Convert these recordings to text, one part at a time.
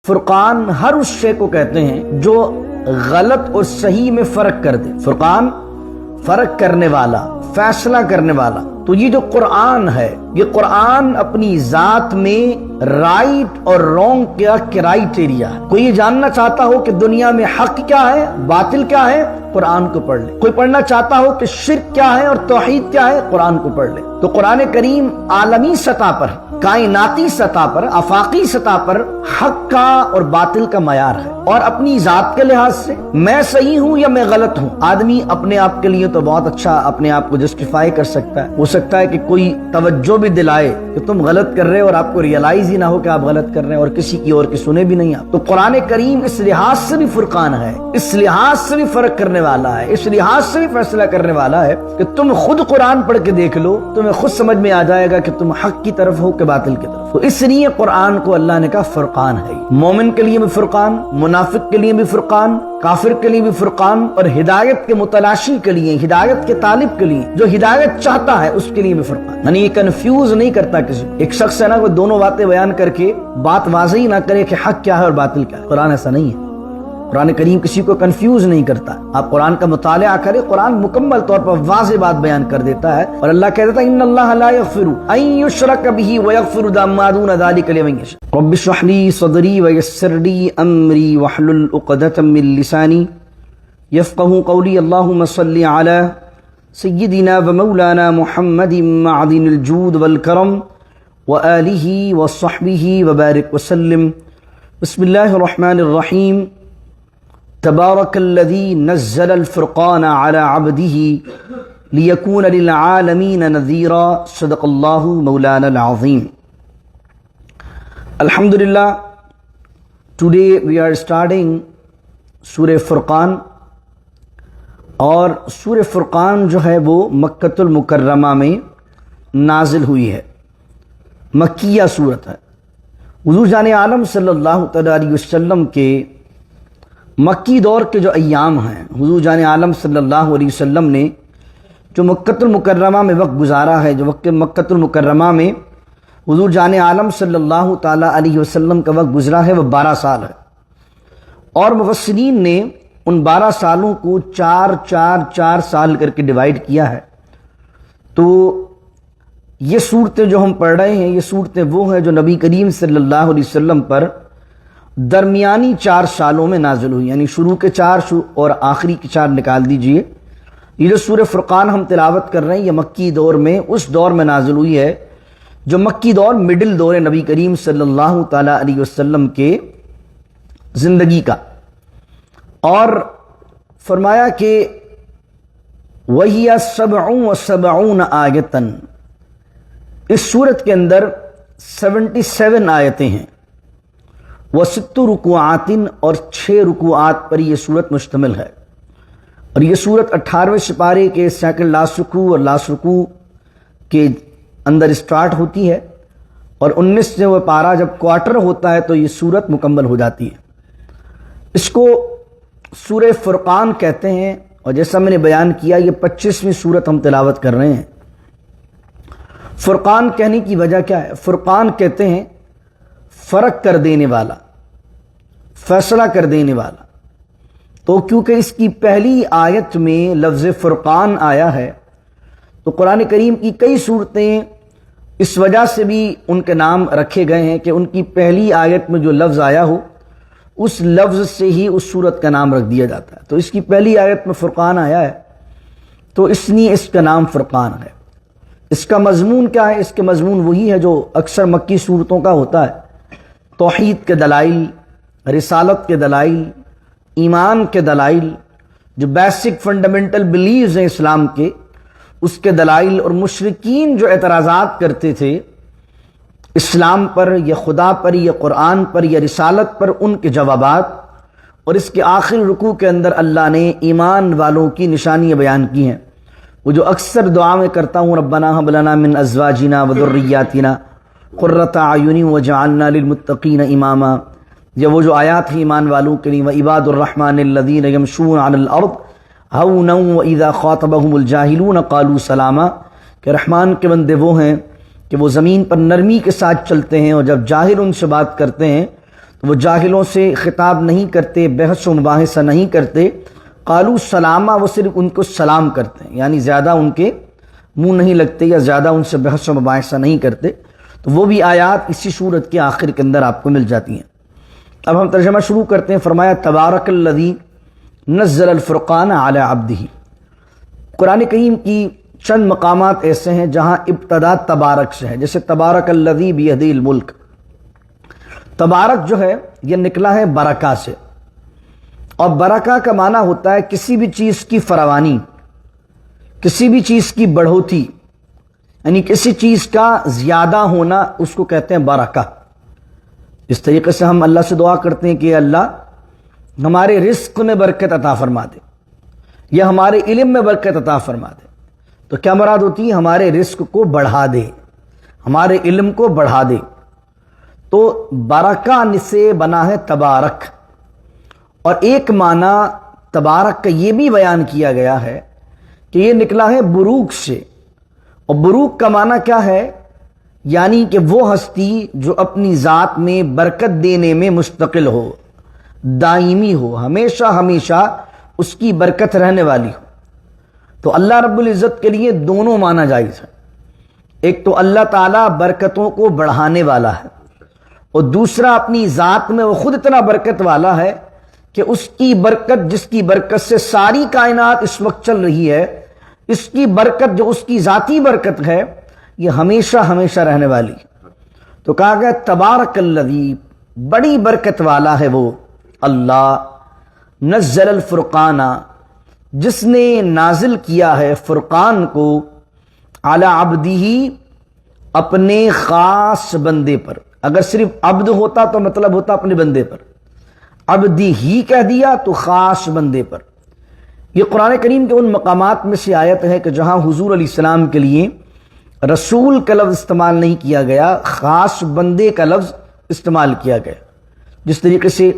فرقان ہر اس شے کو کہتے ہیں جو غلط اور صحیح میں فرق کر دے۔ فرقان فرق کرنے والا، فیصلہ کرنے والا۔ تو یہ جو قرآن ہے، یہ قرآن اپنی ذات میں رائٹ اور رونگ کا کرائیٹیریا ہے۔ کوئی یہ جاننا چاہتا ہو کہ دنیا میں حق کیا ہے، باطل کیا ہے، قرآن کو پڑھ لے۔ کوئی پڑھنا چاہتا ہو کہ شرک کیا ہے اور توحید کیا ہے، قرآن کو پڑھ لے۔ تو قرآن کریم عالمی سطح پر، کائناتی سطح پر، آفاقی سطح پر حق کا اور باطل کا معیار ہے۔ اور اپنی ذات کے لحاظ سے میں صحیح ہوں یا میں غلط ہوں، آدمی اپنے آپ کے لیے تو بہت اچھا اپنے آپ کو جسٹیفائی کر سکتا ہے۔ ہو سکتا ہے کہ کوئی توجہ بھی دلائے کہ تم غلط کر رہے ہو اور آپ کو ریئلائز ہی نہ ہو کہ آپ غلط کر رہے ہیں، اور کسی کی اور کی سنے بھی نہیں آپ۔ تو قرآن کریم اس لحاظ سے بھی فرقان ہے، اس لحاظ سے بھی فرق کرنے والا ہے، اس لحاظ سے بھی فیصلہ کرنے والا ہے کہ تم خود قرآن پڑھ کے دیکھ لو، تمہیں خود سمجھ میں آ جائے گا کہ تم حق کی طرف ہو کہ باطل کی طرف۔ تو اس لیے قرآن کو اللہ نے کہا فرقان ہے۔ مومن کے لیے بھی فرقان، منافق کے لیے بھی فرقان، کافر کے لیے بھی فرقان، اور ہدایت کے متلاشی کے لیے، ہدایت کے طالب کے لیے، جو ہدایت چاہتا ہے اس کے لیے بھی فرقان۔ یعنی یہ کنفیوز نہیں کرتا کسی کو۔ ایک شخص ہے نا، وہ دونوں باتیں بیان کر کے بات واضح ہی نہ کرے کہ حق کیا ہے اور باطل کیا ہے۔ قرآن ایسا نہیں ہے۔ قرآن کریم کسی کو کنفیوز نہیں کرتا۔ آپ قرآن کا مطالعہ کریں، قرآن مکمل طور پر واضح بات بیان کر دیتا ہے، اور اللہ کہتا ہے ان اللہ لا یغفر ان یشرک بہ ویغفر ما دون ذلک لمن یشاء۔ رب اشرح لی صدری ویسر لی امری واحلل عقدۃ من لسانی یفقهوا قولی۔ اللہم صل علی سیدنا ومولانا محمد معدن الجود والکرم وآلہ وصحبہ وبارک وسلم۔ بسم اللہ الرحمن الرحیم۔ تبارک الذی نزل الفرقان علی عبدہ لیکون للعالمین نذیرا۔ صدق اللہ مولانا العظیم۔ الحمدللہ، ٹوڈے وی آر اسٹارٹنگ سورہ فرقان، اور سورہ فرقان جو ہے وہ مکۃ المکرمہ میں نازل ہوئی ہے، مکیہ سورت ہے۔ حضور جان عالم صلی اللہ تعالیٰ علیہ وسلم کے مکی دور کے جو ایام ہیں، حضور جان عالم صلی اللہ علیہ وسلم نے جو مکۃ المکرمہ میں وقت گزارا ہے، جو وقت مکۃ المکرمہ میں حضور جان عالم صلی اللہ تعالیٰ علیہ وسلم کا وقت گزرا ہے، وہ 12 سال ہے۔ اور مفسرین نے ان 12 سالوں کو 4 سال کر کے ڈیوائیڈ کیا ہے۔ تو یہ صورتیں جو ہم پڑھ رہے ہیں، یہ صورتیں وہ ہیں جو نبی کریم صلی اللہ علیہ وسلم پر درمیانی 4 سالوں میں نازل ہوئی، یعنی شروع کے 4 اور آخری کے 4 نکال دیجئے۔ یہ جو سورہ فرقان ہم تلاوت کر رہے ہیں، یہ مکی دور میں، اس دور میں نازل ہوئی ہے جو مکی دور مڈل دور ہے نبی کریم صلی اللہ تعالیٰ علیہ وسلم کے زندگی کا۔ اور فرمایا کہ وَهِيَ 77 آیتاً، اس سورت کے اندر 77 آیتیں ہیں، وَسِتُّ رکوعات، اور 6 رکوعات پر یہ سورت مشتمل ہے۔ اور یہ سورت 18ویں سپارے کے سیکنڈ لاسٹ رکوع اور لاسٹ رکوع کے اندر اسٹارٹ ہوتی ہے، اور 19ویں پارہ جب کوارٹر ہوتا ہے تو یہ سورت مکمل ہو جاتی ہے۔ اس کو سورہ فرقان کہتے ہیں، اور جیسا میں نے بیان کیا یہ 25ویں سورت ہم تلاوت کر رہے ہیں۔ فرقان کہنے کی وجہ کیا ہے؟ فرقان کہتے ہیں فرق کر دینے والا، فیصلہ کر دینے والا۔ تو کیونکہ اس کی پہلی آیت میں لفظ فرقان آیا ہے، تو قرآن کریم کی کئی صورتیں اس وجہ سے بھی ان کے نام رکھے گئے ہیں کہ ان کی پہلی آیت میں جو لفظ آیا ہو اس لفظ سے ہی اس سورت کا نام رکھ دیا جاتا ہے۔ تو اس کی پہلی آیت میں فرقان آیا ہے، تو اس لیے اس کا نام فرقان ہے۔ اس کا مضمون کیا ہے؟ اس کے مضمون وہی ہے جو اکثر مکی صورتوں کا ہوتا ہے، توحید کے دلائل، رسالت کے دلائل، ایمان کے دلائل، جو بیسک فنڈامنٹل بلیوز ہیں اسلام کے، اس کے دلائل، اور مشرکین جو اعتراضات کرتے تھے اسلام پر یا خدا پر یا قرآن پر یا رسالت پر، ان کے جوابات۔ اور اس کے آخری رکوع کے اندر اللہ نے ایمان والوں کی نشانیاں بیان کی ہیں، وہ جو اکثر دعا میں کرتا ہوں، ربنا ہب لنا من ازواجنا وذریاتنا قرۃ اعین وجعلنا للمتقین اماما، یا وہ جو آیات ہیں ایمان والوں کے لیے، وعباد الرحمن الذین یمشون علی الارض ہونا واذا خاطبهم الجاہلون قالوا سلاما، کہ رحمان کے بندے وہ ہیں کہ وہ زمین پر نرمی کے ساتھ چلتے ہیں، اور جب جاہل ان سے بات کرتے ہیں تو وہ جاہلوں سے خطاب نہیں کرتے، بحث و مباحثہ نہیں کرتے، قالوا سلامہ، وہ صرف ان کو سلام کرتے ہیں، یعنی زیادہ ان کے منہ نہیں لگتے یا زیادہ ان سے بحث و مباحثہ نہیں کرتے۔ تو وہ بھی آیات اسی سورت کے آخر کے اندر آپ کو مل جاتی ہیں۔ اب ہم ترجمہ شروع کرتے ہیں۔ فرمایا تبارک الذی نزل الفرقان علی عبدہ۔ قرآن کریم کی چند مقامات ایسے ہیں جہاں ابتدا تبارک سے ہے، جیسے تبارک الذی بیدہ الملک۔ تبارک جو ہے یہ نکلا ہے برکہ سے، اور برکہ کا معنی ہوتا ہے کسی بھی چیز کی فراوانی، کسی بھی چیز کی بڑھوتی، یعنی کسی چیز کا زیادہ ہونا، اس کو کہتے ہیں برکہ۔ اس طریقے سے ہم اللہ سے دعا کرتے ہیں کہ اللہ ہمارے رزق میں برکت عطا فرما دے، یا ہمارے علم میں برکت عطا فرما دے۔ تو کیا مراد ہوتی ہے؟ ہمارے رزق کو بڑھا دے، ہمارے علم کو بڑھا دے۔ تو برکہ سے بنا ہے تبارک، اور ایک معنی تبارک کا یہ بھی بیان کیا گیا ہے کہ یہ نکلا ہے بروک سے، اور بروک کا معنی کیا ہے؟ یعنی کہ وہ ہستی جو اپنی ذات میں برکت دینے میں مستقل ہو، دائمی ہو، ہمیشہ ہمیشہ اس کی برکت رہنے والی ہو۔ تو اللہ رب العزت کے لیے دونوں معنی جائز ہے۔ ایک تو اللہ تعالیٰ برکتوں کو بڑھانے والا ہے، اور دوسرا اپنی ذات میں وہ خود اتنا برکت والا ہے کہ اس کی برکت، جس کی برکت سے ساری کائنات اس وقت چل رہی ہے، اس کی برکت جو اس کی ذاتی برکت ہے، یہ ہمیشہ ہمیشہ رہنے والی ہے۔ تو کہا گیا تبارک الذی، بڑی برکت والا ہے وہ اللہ، نزل الفرقان، جس نے نازل کیا ہے فرقان کو، علی عبدہ، اپنے خاص بندے پر۔ اگر صرف عبد ہوتا تو مطلب ہوتا اپنے بندے پر، عبدی ہی کہہ دیا تو خاص بندے پر۔ یہ قرآن کریم کے ان مقامات میں سے آیت ہے کہ جہاں حضور علیہ السلام کے لیے رسول کا لفظ استعمال نہیں کیا گیا، خاص بندے کا لفظ استعمال کیا گیا۔ جس طریقے سے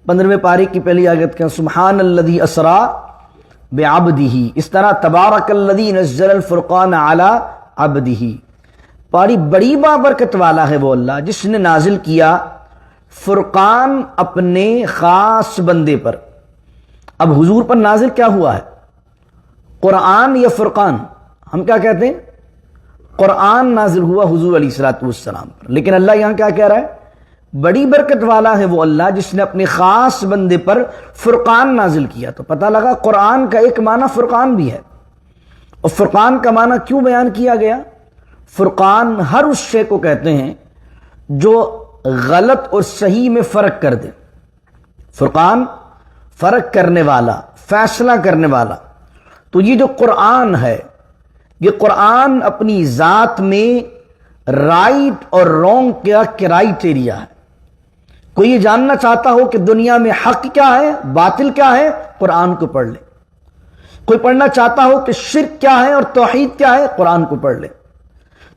15ویں پارے کی پہلی آیت کہ سبحان الذی اسری بعبدہ، اس طرح تبارک الذی نزل الفرقان علی عبدہ، بڑی بابرکت والا ہے وہ اللہ جس نے نازل کیا فرقان اپنے خاص بندے پر۔ اب حضور پر نازل کیا ہوا ہے؟ قرآن یا فرقان؟ ہم کیا کہتے ہیں؟ قرآن نازل ہوا حضور علیہ الصلوۃ والسلام پر، لیکن اللہ یہاں کیا کہہ رہا ہے؟ بڑی برکت والا ہے وہ اللہ جس نے اپنے خاص بندے پر فرقان نازل کیا۔ تو پتہ لگا قرآن کا ایک معنی فرقان بھی ہے۔ اور فرقان کا معنی کیوں بیان کیا گیا؟ فرقان ہر اس شے کو کہتے ہیں جو غلط اور صحیح میں فرق کر دے۔ فرقان فرق کرنے والا، فیصلہ کرنے والا۔ تو یہ جو قرآن ہے، یہ قرآن اپنی ذات میں رائٹ اور رونگ کا کرائیٹیریا ہے۔ کوئی یہ جاننا چاہتا ہو کہ دنیا میں حق کیا ہے، باطل کیا ہے، قرآن کو پڑھ لے۔ کوئی پڑھنا چاہتا ہو کہ شرک کیا ہے اور توحید کیا ہے، قرآن کو پڑھ لے۔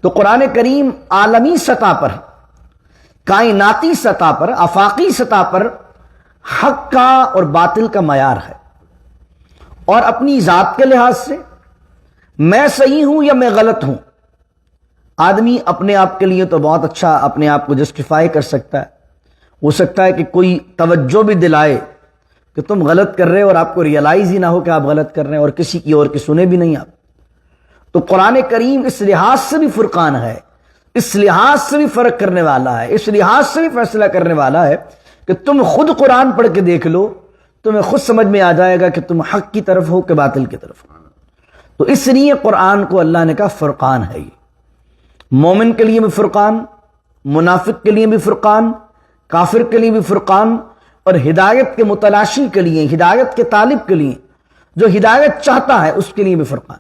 تو قرآن کریم عالمی سطح پر، کائناتی سطح پر، آفاقی سطح پر حق کا اور باطل کا معیار ہے۔ اور اپنی ذات کے لحاظ سے میں صحیح ہوں یا میں غلط ہوں، آدمی اپنے آپ کے لیے تو بہت اچھا اپنے آپ کو جسٹیفائی کر سکتا ہے۔ ہو سکتا ہے کہ کوئی توجہ بھی دلائے کہ تم غلط کر رہے ہو اور آپ کو ریئلائز ہی نہ ہو کہ آپ غلط کر رہے ہیں، اور کسی کی اور کی سنے بھی نہیں آپ۔ تو قرآن کریم اس لحاظ سے بھی فرقان ہے، اس لحاظ سے بھی فرق کرنے والا ہے، اس لحاظ سے بھی فیصلہ کرنے والا ہے کہ تم خود قرآن پڑھ کے دیکھ لو، تمہیں خود سمجھ میں آ جائے گا کہ تم حق کی طرف ہو کہ باطل کی طرف ہو۔ تو اس لیے قرآن کو اللہ نے کہا فرقان ہے۔ یہ مومن کے لیے بھی فرقان، منافق کے لیے بھی فرقان، کافر کے لیے بھی فرقان، اور ہدایت کے متلاشی کے لیے، ہدایت کے طالب کے لیے، جو ہدایت چاہتا ہے اس کے لیے بھی فرقان۔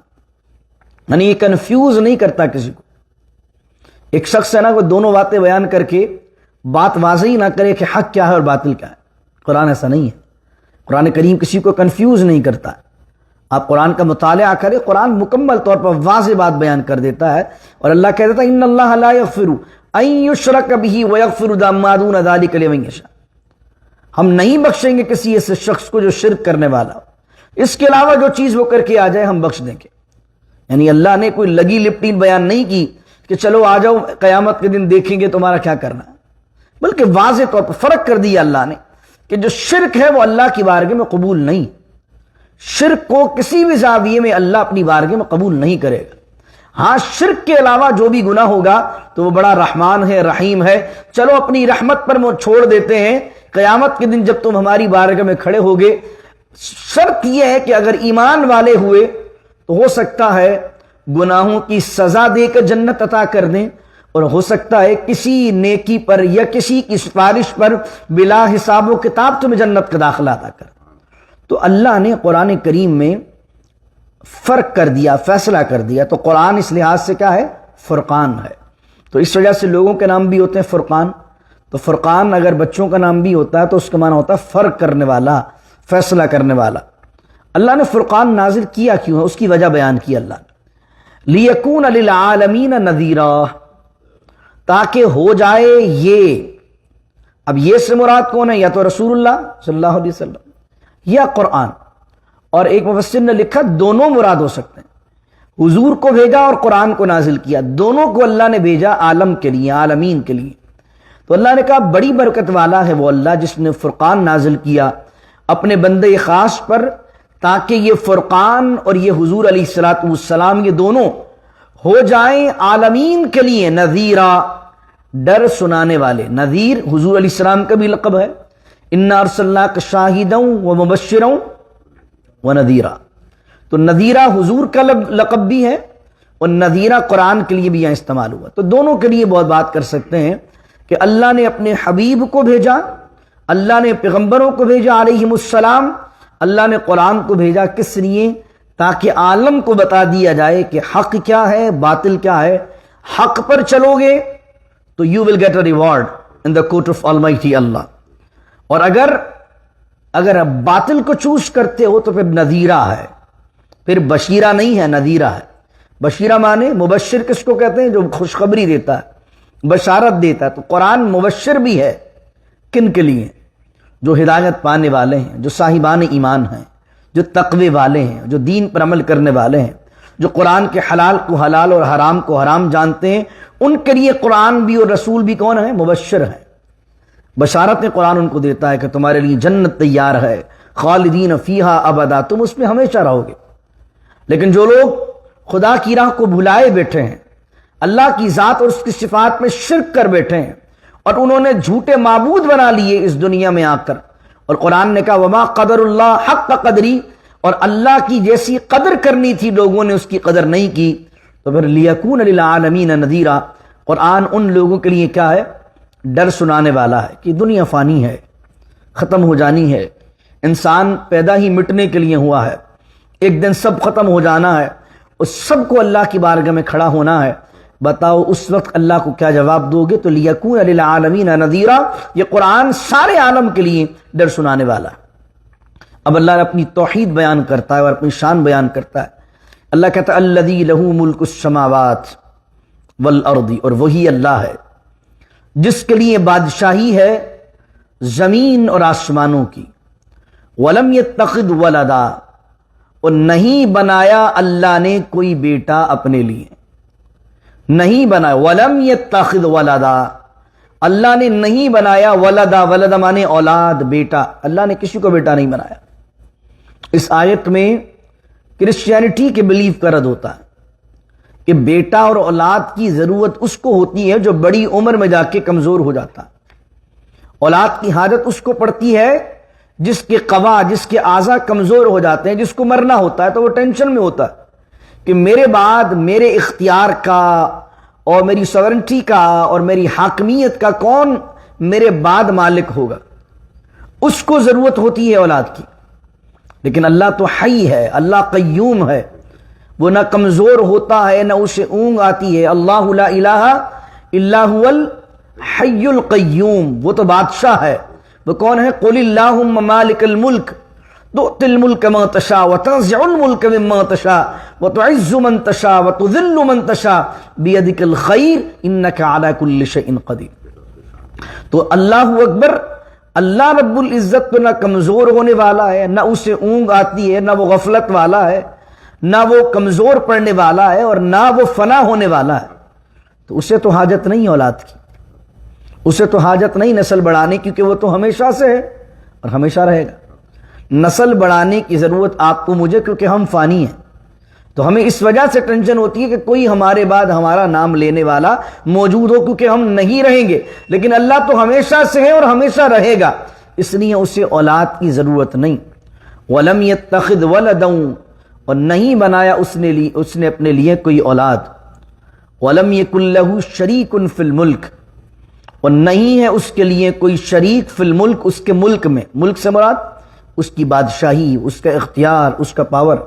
یعنی یہ کنفیوز نہیں کرتا کسی کو۔ ایک شخص ہے نا، وہ دونوں باتیں بیان کر کے بات واضح ہی نہ کرے کہ حق کیا ہے اور باطل کیا ہے۔ قرآن ایسا نہیں ہے۔ قرآن کریم کسی کو کنفیوز نہیں کرتا ہے۔ آپ قرآن کا مطالعہ کریں، قرآن مکمل طور پر واضح بات بیان کر دیتا ہے، اور اللہ کہہ دیتا ہے ان اللہ لا یغفر ان یشرک بہ ویغفر ما دون ذلک لمن یشاء۔ ہم نہیں بخشیں گے کسی ایسے شخص کو جو شرک کرنے والا ہو، اس کے علاوہ جو چیز وہ کر کے آ جائے ہم بخش دیں گے۔ یعنی اللہ نے کوئی لگی لپٹی بیان نہیں کی کہ چلو آ جاؤ قیامت کے دن دیکھیں گے تمہارا کیا کرنا ہے۔ بلکہ واضح طور پر فرق کر دیا اللہ نے کہ جو شرک ہے وہ اللہ کی بارگاہ میں قبول نہیں، شرک کو کسی بھی زاویے میں اللہ اپنی بارگاہ میں قبول نہیں کرے گا۔ ہاں شرک کے علاوہ جو بھی گناہ ہوگا تو وہ بڑا رحمان ہے، رحیم ہے، چلو اپنی رحمت پر چھوڑ دیتے ہیں، قیامت کے دن جب تم ہماری بارگاہ میں کھڑے ہوگے، شرط یہ ہے کہ اگر ایمان والے ہوئے تو ہو سکتا ہے گناہوں کی سزا دے کر جنت عطا کر دیں، اور ہو سکتا ہے کسی نیکی پر یا کسی کی سفارش پر بلا حساب و کتاب تمہیں جنت کا داخلہ عطا کر۔ تو اللہ نے قرآن کریم میں فرق کر دیا، فیصلہ کر دیا۔ تو قرآن اس لحاظ سے کیا ہے؟ فرقان ہے۔ تو اس وجہ سے لوگوں کے نام بھی ہوتے ہیں فرقان۔ تو فرقان اگر بچوں کا نام بھی ہوتا ہے تو اس کا معنی ہوتا ہے فرق کرنے والا، فیصلہ کرنے والا۔ اللہ نے فرقان نازل کیا کیوں ہے؟ اس کی وجہ بیان کی اللہ نے، لِيَكُونَ لِلْعَالَمِينَ نَذِيرًا، تاکہ ہو جائے یہ۔ اب یہ سے مراد کون ہے؟ یا تو رسول اللہ صلی اللہ علیہ وسلم یا قرآن، اور ایک مفسر نے لکھا دونوں مراد ہو سکتے ہیں، حضور کو بھیجا اور قرآن کو نازل کیا، دونوں کو اللہ نے بھیجا عالم کے لیے، عالمین کے لیے۔ تو اللہ نے کہا بڑی برکت والا ہے وہ اللہ جس نے فرقان نازل کیا اپنے بندے خاص پر، تاکہ یہ فرقان اور یہ حضور علیہ الصلوۃ والسلام یہ دونوں ہو جائیں عالمین کے لیے نذیرا، ڈر سنانے والے۔ نذیر حضور علیہ السلام کا بھی لقب ہے، انا ارسلناک شاہدا ومبشرا ونذیرا۔ تو نذیرا حضور کا لقب بھی ہے اور نذیرا قرآن کے لیے بھی یہاں استعمال ہوا۔ تو دونوں کے لیے بہت بات کر سکتے ہیں کہ اللہ نے اپنے حبیب کو بھیجا، اللہ نے پیغمبروں کو بھیجا علیہم السلام، اللہ نے قرآن کو بھیجا کس لیے؟ تاکہ عالم کو بتا دیا جائے کہ حق کیا ہے، باطل کیا ہے۔ حق پر چلو گے تو you will get a reward in the court of almighty اللہ، اور اگر باطل کو چوز کرتے ہو تو پھر نذیرہ ہے، پھر بشیرہ نہیں ہے، نذیرہ ہے۔ بشیرہ مانے مبشر کس کو کہتے ہیں؟ جو خوشخبری دیتا ہے، بشارت دیتا ہے۔ تو قرآن مبشر بھی ہے، کن کے لیے؟ جو ہدایت پانے والے ہیں، جو صاحبان ایمان ہیں، جو تقوی والے ہیں، جو دین پر عمل کرنے والے ہیں، جو قرآن کے حلال کو حلال اور حرام کو حرام جانتے ہیں، ان کے لیے قرآن بھی اور رسول بھی کون ہے؟ مبشر ہیں۔ بشارتیں قرآن ان کو دیتا ہے کہ تمہارے لیے جنت تیار ہے، خالدین فیہا ابدا، تم اس میں ہمیشہ رہو گے۔ لیکن جو لوگ خدا کی راہ کو بھلائے بیٹھے ہیں، اللہ کی ذات اور اس کی صفات میں شرک کر بیٹھے ہیں، اور انہوں نے جھوٹے معبود بنا لیے اس دنیا میں آ کر، اور قرآن نے کہا وما قدر اللہ حق قدری، اور اللہ کی جیسی قدر کرنی تھی لوگوں نے اس کی قدر نہیں کی، تو پھر لیکون للعالمین نذیرا، قرآن ان لوگوں کے لیے کیا ہے؟ ڈر سنانے والا ہے کہ دنیا فانی ہے، ختم ہو جانی ہے، انسان پیدا ہی مٹنے کے لیے ہوا ہے، ایک دن سب ختم ہو جانا ہے، اس سب کو اللہ کی بارگاہ میں کھڑا ہونا ہے۔ بتاؤ اس وقت اللہ کو کیا جواب دو گے؟ تو لیکون للعالمین نذیرا، یہ قرآن سارے عالم کے لیے ڈر سنانے والا ہے۔ اب اللہ اپنی توحید بیان کرتا ہے اور اپنی شان بیان کرتا ہے۔ اللہ کہتا ہے الذی لہ ملک السماوات والارض، اور وہی اللہ ہے جس کے لیے بادشاہی ہے زمین اور آسمانوں کی۔ ولم یتخذ ولدا، اور نہیں بنایا اللہ نے کوئی بیٹا اپنے لیے، نہیں بنایا۔ ولم یتخذ ولدا، اللہ نے نہیں بنایا ولدا، ولدا مانے اولاد، بیٹا، اللہ نے کسی کو بیٹا نہیں بنایا۔ اس آیت میں کرسچینٹی کے بلیف کا رد ہوتا ہے کہ بیٹا اور اولاد کی ضرورت اس کو ہوتی ہے جو بڑی عمر میں جا کے کمزور ہو جاتا ہے۔ اولاد کی حاجت اس کو پڑتی ہے جس کے قوا، جس کے اعضاء کمزور ہو جاتے ہیں، جس کو مرنا ہوتا ہے تو وہ ٹینشن میں ہوتا ہے کہ میرے بعد میرے اختیار کا اور میری سورنٹی کا اور میری حاکمیت کا کون میرے بعد مالک ہوگا، اس کو ضرورت ہوتی ہے اولاد کی۔ لیکن اللہ تو حی ہے، اللہ قیوم ہے، وہ نہ کمزور ہوتا ہے نہ اسے اونگ آتی ہے۔ اللہ لا الہ الا هو الحی القیوم، وہ تو بادشاہ ہے۔ وہ کون ہے؟ قل اللہم مالک الملک تؤتی الملک من تشاء وتنزع الملک ممن تشاء وتعز من تشاء وتذل من تشاء بیدک الخیر انک علی کل شیء قدیر۔ تو اللہ اکبر، اللہ رب العزت تو نہ کمزور ہونے والا ہے، نہ اسے اونگ آتی ہے، نہ وہ غفلت والا ہے، نہ وہ کمزور پڑنے والا ہے، اور نہ وہ فنا ہونے والا ہے، تو اسے تو حاجت نہیں اولاد کی۔ اسے تو حاجت نہیں نسل بڑھانے، کیونکہ وہ تو ہمیشہ سے ہے اور ہمیشہ رہے گا۔ نسل بڑھانے کی ضرورت آپ کو مجھے، کیونکہ ہم فانی ہیں، تو ہمیں اس وجہ سے ٹینشن ہوتی ہے کہ کوئی ہمارے بعد ہمارا نام لینے والا موجود ہو، کیونکہ ہم نہیں رہیں گے۔ لیکن اللہ تو ہمیشہ سے ہے اور ہمیشہ رہے گا، اس لیے اسے اولاد کی ضرورت نہیں۔ وَلَمْ يَتَّخِذْ وَلَدًا، اور نہیں بنایا اس نے اپنے لیے کوئی اولاد۔ وَلَمْ يَكُنْ لَهُ شَرِيكٌ فِي الْمُلْكِ، اور نہیں ہے اس کے لیے کوئی شریک فی الملک، اس کے ملک میں۔ ملک سے مراد اس کی بادشاہی، اس کا اختیار، اس کا پاور۔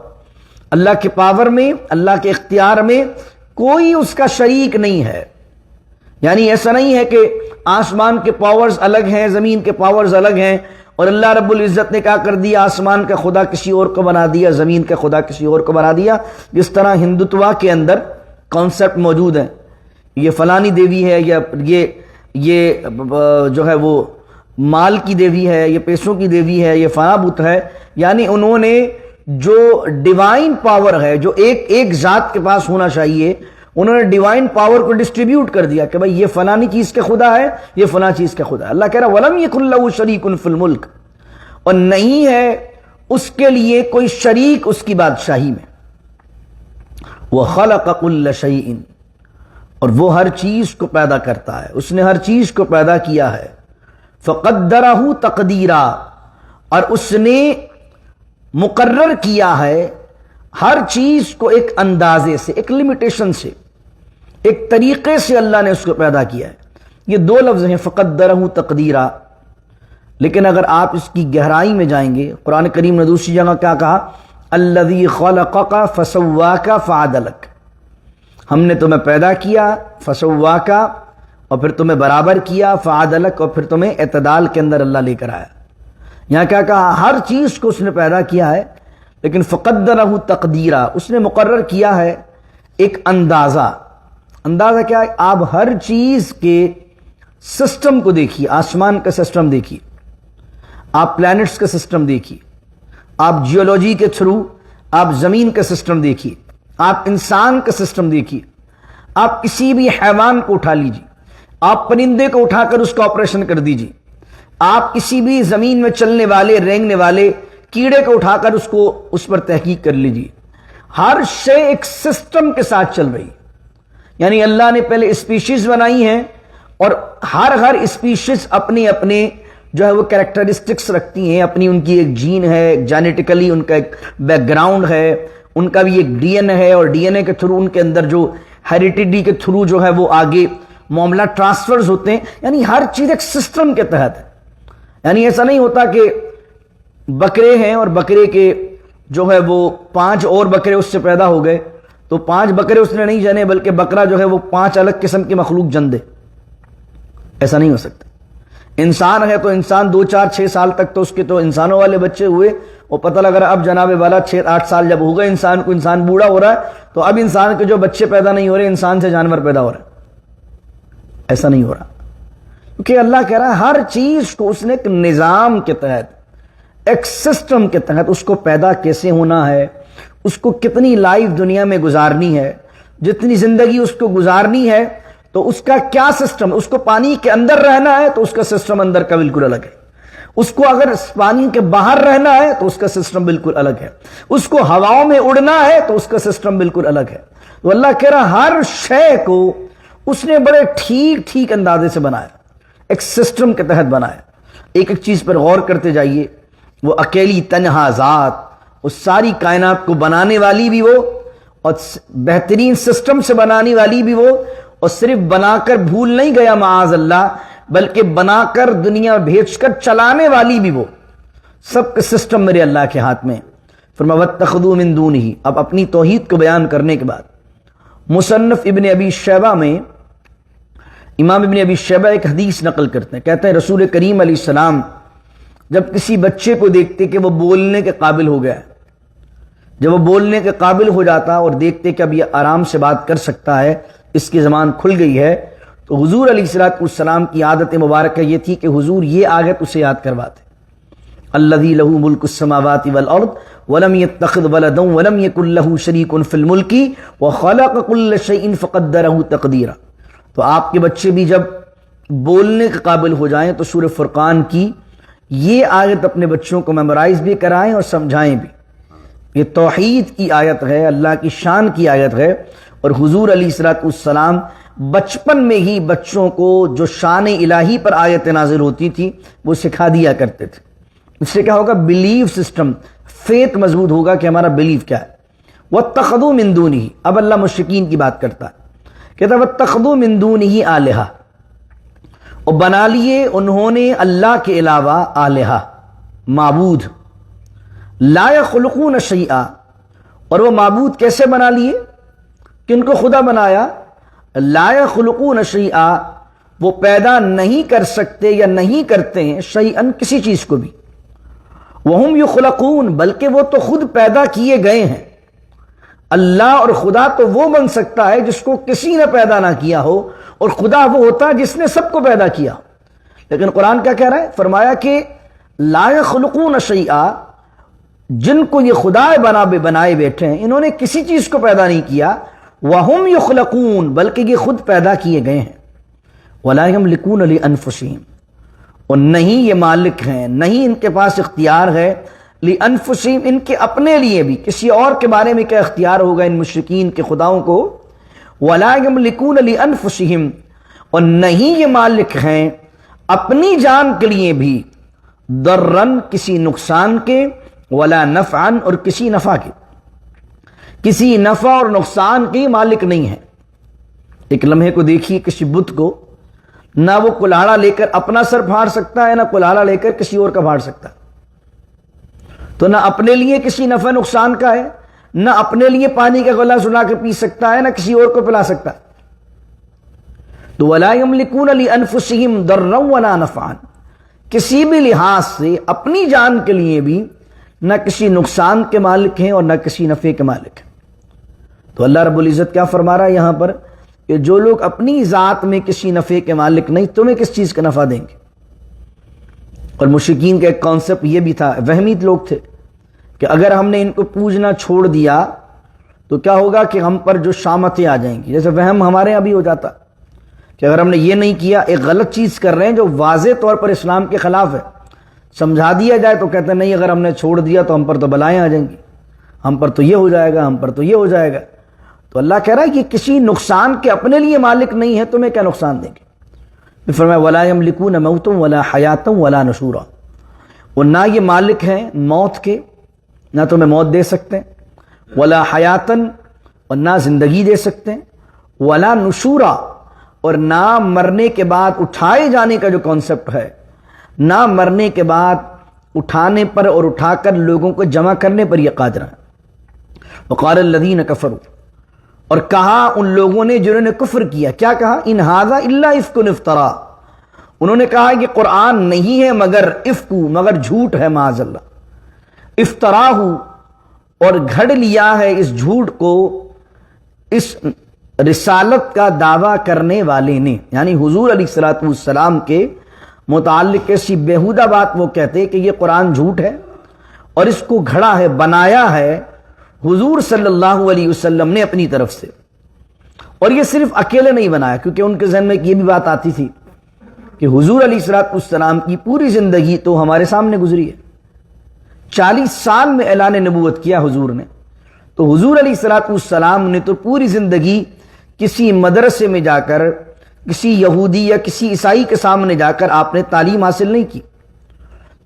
اللہ کے پاور میں، اللہ کے اختیار میں کوئی اس کا شریک نہیں ہے۔ یعنی ایسا نہیں ہے کہ آسمان کے پاورز الگ ہیں، زمین کے پاورز الگ ہیں، اور اللہ رب العزت نے کیا کر دیا، آسمان کا خدا کسی اور کو بنا دیا، زمین کا خدا کسی اور کو بنا دیا۔ جس طرح ہندوتوا کے اندر کانسیپٹ موجود ہے، یہ فلانی دیوی ہے، یا یہ جو ہے وہ مال کی دیوی ہے، یہ پیسوں کی دیوی ہے، یہ فنا بت ہے۔ یعنی انہوں نے جو ڈیوائن پاور ہے، جو ایک ذات کے پاس ہونا چاہیے، انہوں نے ڈیوائن پاور کو ڈسٹریبیوٹ کر دیا کہ بھائی یہ فلانی چیز کا خدا ہے، یہ فلاں چیز کا خدا ہے۔ اللہ کہہ رہا وَلَمْ يَكُنْ لَهُ شَرِيكٌ فِي الْمُلْكِ، اور نہیں ہے اس کے لیے کوئی شریک اس کی بادشاہی میں۔ وَخَلَقَ كُلَّ شَيْءٍ، اور وہ ہر چیز کو پیدا کرتا ہے، اس نے ہر چیز کو پیدا کیا ہے۔ فَقَدَّرَهُ تَقْدِيرًا، اور اس نے مقرر کیا ہے ہر چیز کو ایک اندازے سے، ایک لمیٹیشن سے، ایک طریقے سے اللہ نے اس کو پیدا کیا ہے۔ یہ دو لفظ ہیں فَقَدَّرَهُ تَقْدِيرًا، لیکن اگر آپ اس کی گہرائی میں جائیں گے، قرآن کریم نے دوسری جگہ کیا کہا، الَّذِي خَلَقَكَ فَسَوَّاكَ فَعَدَلَكَ، ہم نے تمہیں پیدا کیا، فَسَوَّاكَ، اور پھر تمہیں برابر کیا، فَعَدَلَكَ، اور پھر تمہیں اعتدال کے اندر اللہ لے کر آیا۔ یہاں کیا کہا، ہر چیز کو اس نے پیدا کیا ہے، لیکن فَقَدَّرَهُ تَقْدِيرًا، اس نے مقرر کیا ہے ایک اندازہ۔ اندازہ کیا ہے؟ آپ ہر چیز کے سسٹم کو دیکھیے، آسمان کا سسٹم دیکھیے، آپ پلانٹس کا سسٹم دیکھیے، آپ جیولوجی کے تھرو آپ زمین کا سسٹم دیکھیے، آپ انسان کا سسٹم دیکھیے، آپ کسی بھی حیوان کو اٹھا لیجیے، آپ پرندے کو اٹھا کر اس کا آپریشن کر دیجیے، آپ کسی بھی زمین میں چلنے والے رینگنے والے کیڑے کو اٹھا کر اس پر تحقیق کر لیجیے۔ ہر شے ایک سسٹم کے ساتھ چل رہی، یعنی اللہ نے پہلے اسپیشیز بنائی ہیں، اور ہر اسپیشیز اپنے جو ہے وہ کریکٹرسٹکس رکھتی ہیں، اپنی ان کی ایک جین ہے، جینیٹیکلی ان کا ایک بیک گراؤنڈ ہے، ان کا بھی ایک ڈی این اے ہے، اور ڈی این اے کے تھرو ان کے اندر جو ہیریڈیٹی کے تھرو جو ہے وہ آگے معاملہ ٹرانسفرز ہوتے ہیں۔ یعنی ہر چیز ایک سسٹم کے تحت ہے۔ یعنی ایسا نہیں ہوتا کہ بکرے ہیں اور بکرے کے جو ہے وہ 5 اور بکرے اس سے پیدا ہو گئے، تو 5 بکرے اس نے نہیں جنے، بلکہ بکرا جو ہے وہ 5 الگ قسم کی مخلوق جن دے۔ ایسا نہیں ہو سکتا۔ انسان ہے تو انسان 2 4 6 سال تک تو اس کے تو انسانوں والے بچے ہوئے، اور پتہ لگ رہا اب جناب والا 6 8 سال جب ہو گئے انسان کو، انسان بوڑھا ہو رہا ہے، تو اب انسان کے جو بچے پیدا نہیں ہو رہے، انسان سے جانور پیدا ہو رہا ہے۔ ایسا نہیں ہو رہا، کیونکہ اللہ کہہ رہا ہے ہر چیز کو اس نے ایک نظام کے تحت، ایک سسٹم کے تحت اس کو پیدا کیسے ہونا ہے، اس کو کتنی لائف دنیا میں گزارنی ہے، جتنی زندگی اس کو گزارنی ہے، تو اس کا کیا سسٹم، اس کو پانی کے اندر رہنا ہے تو اس کا سسٹم اندر کا بالکل الگ ہے، اس کو اگر پانی کے باہر رہنا ہے تو اس کا سسٹم بالکل الگ ہے، اس کو ہواؤں میں اڑنا ہے تو اس کا سسٹم بالکل الگ ہے۔ تو اللہ کہہ رہا ہر شے کو اس نے بڑے ٹھیک اندازے سے بنایا، ایک سسٹم کے تحت بنایا۔ ایک چیز پر غور کرتے جائیے، وہ اکیلی تنہا ذات، اس ساری کائنات کو بنانے والی بھی وہ، اور بہترین سسٹم سے بنانے والی بھی وہ، اور صرف بنا کر بھول نہیں گیا معاذ اللہ، بلکہ بنا کر دنیا بھیج کر چلانے والی بھی وہ۔ سب کا سسٹم میرے اللہ کے ہاتھ میں۔ فرمایا واتخذوا من دونہ، اب اپنی توحید کو بیان کرنے کے بعد مصنف ابن ابی شیبہ میں امام ابن ابی شیبہ ایک حدیث نقل کرتے ہیں، کہتے ہیں رسول کریم علیہ السلام جب کسی بچے کو دیکھتے کہ وہ بولنے کے قابل ہو گیا ہے، جب وہ بولنے کے قابل ہو جاتا اور دیکھتے کہ اب یہ آرام سے بات کر سکتا ہے، اس کی زبان کھل گئی ہے، تو حضور علیہ السلام کی عادت مبارکہ یہ تھی کہ حضور یہ آیت اسے یاد کرواتے، الذی لہ ملک السماوات والارض ولم یتخذ ولدا ولم یکن لہ شریک فی الملک وخلق کل شیء فقدرہ تقدیرا۔ تو آپ کے بچے بھی جب بولنے کے قابل ہو جائیں تو سورہ فرقان کی یہ آیت اپنے بچوں کو میمورائز بھی کرائیں اور سمجھائیں بھی۔ یہ توحید کی آیت ہے، اللہ کی شان کی آیت ہے، اور حضور علیہ السلام بچپن میں ہی بچوں کو جو شان الہی پر آیت نازل ہوتی تھی وہ سکھا دیا کرتے تھے۔ اس سے کیا ہوگا؟ بلیف سسٹم، فیت مضبوط ہوگا کہ ہمارا بلیف کیا ہے۔ وَاتَّخَذُوا مِن دُونِهِ، اب اللہ مشرکین کی بات کرتا ہے، کہتا ہے وَاتَّخَذُوا مِن دُونِهِ آلِهَةً، اور بنا لیے انہوں نے اللہ کے علاوہ آلہہ، معبود، لا يخلقون شیئا، اور وہ معبود کیسے بنا لیے؟ کن کو خدا بنایا؟ لا يخلقون شیئا، وہ پیدا نہیں کر سکتے یا نہیں کرتے ہیں، شیئن کسی چیز کو بھی، وہم یخلقون، بلکہ وہ تو خود پیدا کیے گئے ہیں۔ اللہ اور خدا تو وہ بن سکتا ہے جس کو کسی نے پیدا نہ کیا ہو، اور خدا وہ ہوتا ہے جس نے سب کو پیدا کیا۔ لیکن قرآن کیا کہہ رہا ہے؟ فرمایا کہ لا يخلقون شیئا، جن کو یہ خدا بنائے بیٹھے ہیں، انہوں نے کسی چیز کو پیدا نہیں کیا، وہم یخلقون، بلکہ یہ خود پیدا کیے گئے ہیں۔ ولا یملکون لانفسہم، اور نہیں یہ مالک ہیں، نہیں ان کے پاس اختیار ہے، لانفسہم، ان کے اپنے لیے بھی، کسی اور کے بارے میں کیا اختیار ہوگا ان مشرکین کے خداؤں کو؟ ولا یملکون لانفسہم، اور نہیں یہ مالک ہیں اپنی جان کے لیے بھی، ضررن، کسی نقصان کے، ولا نفعن، اور کسی نفع کے، کسی نفع اور نقصان کے مالک نہیں ہے۔ ایک لمحے کو دیکھیے کسی بت کو، نہ وہ کلاڑا لے کر اپنا سر پھاڑ سکتا ہے، نہ کلاڑا لے کر کسی اور کا پھاڑ سکتا ہے، تو نہ اپنے لیے کسی نفع نقصان کا ہے، نہ اپنے لیے پانی کا غلاس سنا کے پی سکتا ہے، نہ کسی اور کو پلا سکتا ہے۔ تو ولا یملکون لانفسہم ضرا ولا نفعا، کسی بھی لحاظ سے اپنی جان کے لیے بھی نہ کسی نقصان کے مالک ہیں اور نہ کسی نفع کے مالک ہیں۔ تو اللہ رب العزت کیا فرما رہا ہے یہاں پر کہ جو لوگ اپنی ذات میں کسی نفع کے مالک نہیں، تمہیں کس چیز کا نفع دیں گے؟ اور مشرکین کا ایک کانسیپٹ یہ بھی تھا، وہمی لوگ تھے کہ اگر ہم نے ان کو پوجنا چھوڑ دیا تو کیا ہوگا کہ ہم پر جو شامتیں آ جائیں گی، جیسے وہم ہمارے یہاں بھی ہو جاتا کہ اگر ہم نے یہ نہیں کیا، ایک غلط چیز کر رہے ہیں جو واضح طور پر اسلام کے خلاف ہے، سمجھا دیا جائے تو کہتے ہیں نہیں، اگر ہم نے چھوڑ دیا تو ہم پر تو بلائیں آ جائیں گی، ہم پر تو یہ ہو جائے گا، ہم پر تو یہ ہو جائے گا۔ تو اللہ کہہ رہا ہے کہ کسی نقصان کے اپنے لیے مالک نہیں ہے، تمہیں کیا نقصان دیں گے؟ پھر فرمایا ولا یملکون موتا ولا حیاتا ولا نشورا، اور نہ یہ مالک ہیں موت کے، نہ تمہیں موت دے سکتے ہیں، ولا حیاتن، اور نہ زندگی دے سکتے ہیں، ولا نشورا، اور نہ مرنے کے بعد اٹھائے جانے کا جو کانسیپٹ ہے، نہ مرنے کے بعد اٹھانے پر اور اٹھا کر لوگوں کو جمع کرنے پر یہ قادر ہے۔ وقال الذین کفروا، اور کہا ان لوگوں نے جنہوں نے کفر کیا، کیا کہا؟ ان ھذا الا افک افترا، انہوں نے کہا کہ قرآن نہیں ہے مگر افک، مگر جھوٹ ہے، معاذ اللہ، افتراہ، اور گھڑ لیا ہے اس جھوٹ کو اس رسالت کا دعویٰ کرنے والے نے، یعنی حضور علیہ السلام کے متعلق ایسی بیہودہ بات وہ کہتے کہ یہ قرآن جھوٹ ہے اور اس کو گھڑا ہے، بنایا ہے حضور صلی اللہ علیہ وسلم نے اپنی طرف سے۔ اور یہ صرف اکیلے نہیں بنایا، کیونکہ ان کے ذہن میں یہ بھی بات آتی تھی کہ حضور علیہ السلام کی پوری زندگی تو ہمارے سامنے گزری ہے، 40 سال میں اعلان نبوت کیا حضور نے، تو حضور علیہ السلام نے تو پوری زندگی کسی مدرسے میں جا کر، کسی یہودی یا کسی عیسائی کے سامنے جا کر آپ نے تعلیم حاصل نہیں کی۔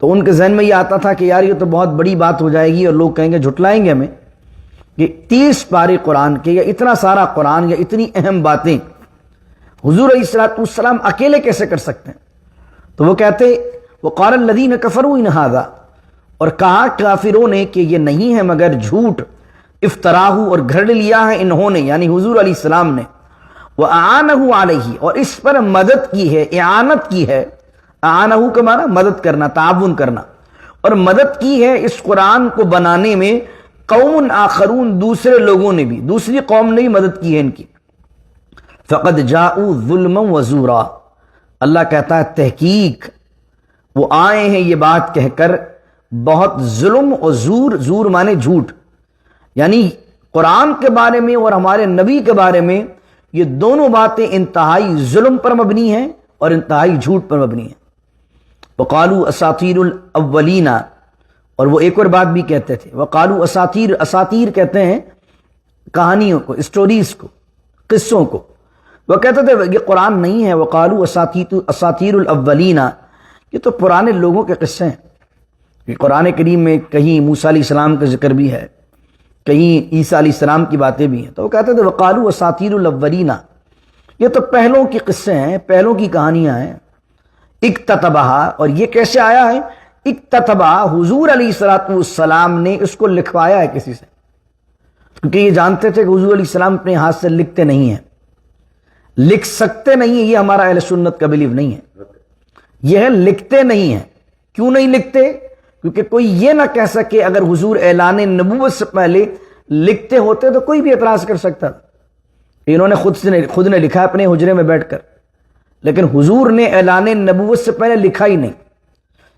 تو ان کے ذہن میں یہ آتا تھا کہ یار یہ تو بہت بڑی بات ہو جائے گی اور لوگ کہیں گے جھٹلائیں گے ہمیں کہ 30 پارے قرآن کے یا اتنا سارا قرآن یا اتنی اہم باتیں حضور علیہ السلام اکیلے کیسے کر سکتے ہیں؟ تو وہ کہتے وقال الذین کفروا ان ھذا، اور کہا کافروں نے کہ یہ نہیں ہے مگر جھوٹ، افتراہ، اور گھڑ لیا ہے انہوں نے، یعنی حضور علیہ السلام نے، وَأَعَانَهُ عَلَيْهِ، اور اس پر مدد کی ہے، اعانت کی ہے، اعانہ کا معنی مدد کرنا، تعاون کرنا، اور مدد کی ہے اس قرآن کو بنانے میں قوم آخرون، دوسرے لوگوں نے بھی، دوسری قوم نے بھی مدد کی ہے ان کی۔ فَقَدْ جَاءُوا ظُلْمًا وَزُورًا، اللہ کہتا ہے تحقیق وہ آئے ہیں یہ بات کہہ کر بہت ظلم اور زور، زور مانے جھوٹ، یعنی قرآن کے بارے میں اور ہمارے نبی کے بارے میں یہ دونوں باتیں انتہائی ظلم پر مبنی ہیں اور انتہائی جھوٹ پر مبنی ہے۔ وقالوا اساطیر الاولین، اور وہ ایک اور بات بھی کہتے تھے، وقالوا اساطیر، اساطیر کہتے ہیں کہانیوں کو، اسٹوریز کو، قصوں کو۔ وہ کہتے تھے یہ قرآن نہیں ہے، وقالوا اساطیر الاولین، یہ تو پرانے لوگوں کے قصے ہیں۔ کہ قرآن کریم میں کہیں موسیٰ علیہ السلام کا ذکر بھی ہے، کہیں عیسیٰ علیہ السلام کی باتیں بھی ہیں، تو وہ کہتے تھے وقالوا اساطیر الاولین، یہ تو پہلوں کے قصے ہیں، پہلوں کی کہانیاں ہیں۔ اکتتبہا، اور یہ کیسے آیا ہے؟ اکتتبہا، حضور علیہ السلام نے اس کو لکھوایا ہے کسی سے، کیونکہ یہ جانتے تھے کہ حضور علیہ السلام اپنے ہاتھ سے لکھتے نہیں ہیں، لکھ سکتے نہیں ہیں، یہ ہمارا اہل سنت کا بلیو نہیں ہے، یہ ہے لکھتے نہیں ہیں۔ کیوں نہیں لکھتے؟ کیونکہ کوئی یہ نہ کہہ سکے اگر حضور اعلان نبوت سے پہلے لکھتے ہوتے تو کوئی بھی اعتراض کر سکتا تھا، انہوں نے خود نے لکھا اپنے حجرے میں بیٹھ کر، لیکن حضور نے اعلان نبوت سے پہلے لکھا ہی نہیں۔